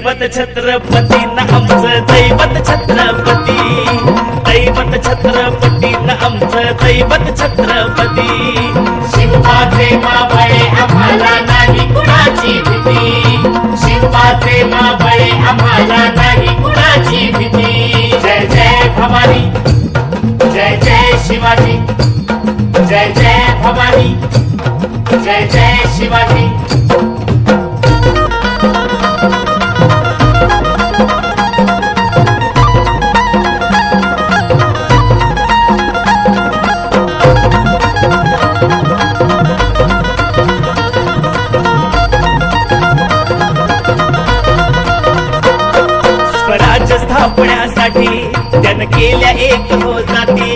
दैवत छत्रपती न आमचं दैवत छत्रपती, दैवत छत्रपती न आमचं दैवत छत्रपती। शिवबाचे मावळे आम्हाला नाही कुणाची भीती, शिवबाचे मावळे आम्हाला नाही कुणाची भीती। जय जय भवानी, जय जय शिवाजी, जय जय भवानी, जय जय शिवाजी। स्वराज्य स्थापण्यासाठी त्यानं केल्या एक हो जाती,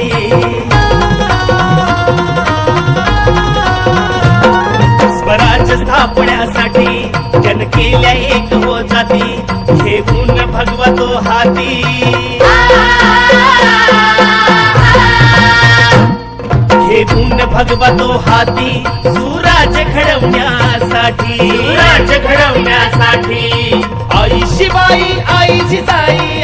स्वराज्य स्थापण्यासाठी त्यानं केल्या एक हो जाती, घेऊन भगवा तो हाती, घेऊन भगवा तो हाती, सुराज्य घडवण्यासाठी, राज्य घडवण्यासाठी। आई शिवाई आई जिजाई,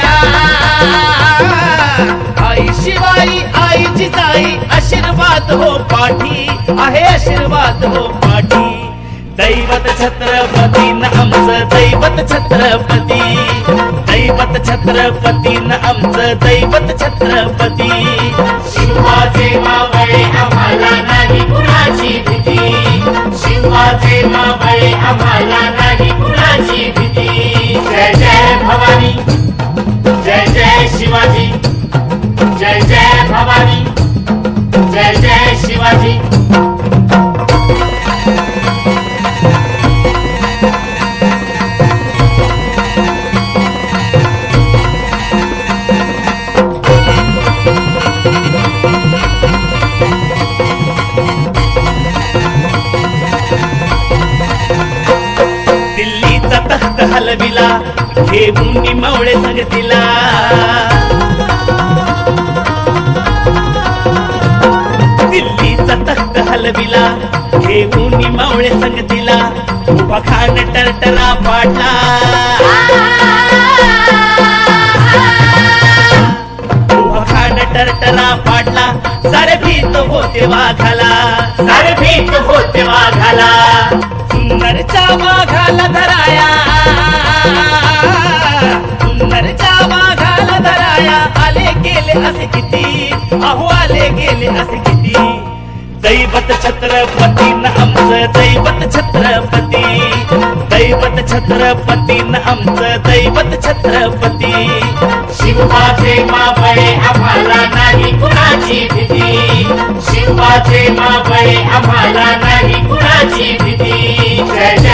आई शिवाई आई जिजाई, आशीर्वाद हो पाठी आहे, आशीर्वाद हो पाठी। दैवत छत्रपती न आमचं दैवत छत्रपती, दैवत छत्रपती न आमचं दैवत छत्रपती। शिवबाचे मावळे आम्हाला नाही कुणाची भीती, शिवबाचे मावळे आम्हाला नाही कुणाची भीती। जय जय भवानी, जय जय शिवाजी, जय जय भवानी, जय जय शिवाजी। दिल्लीचा तख्त हलविला घेऊन मावळे संगतीला, दिल्लीचा तख्त हलविला घेऊन मावळे संगतीला, उभा खान टरटरा पाडला, उभा खान टरटरा पाडला, सारे भीत होते वाघाला, सारे भीत होते वाघाला। सुंदरच्या वाघाला धराया, सुंदरच्या वाघाला धराया, आले गेले असे किती, अहो आले गेले असे किती। दैवत छत्रपती न आमचं दैवत छत्रपती, दैवत छत्रपती न आमचं दैवत छत्रपती। शिवबाचे मावळे आम्हाला नाही कुणाची भीती, शिवबाचे मावळे आम्हाला नाही कुणाची भीती। जय जय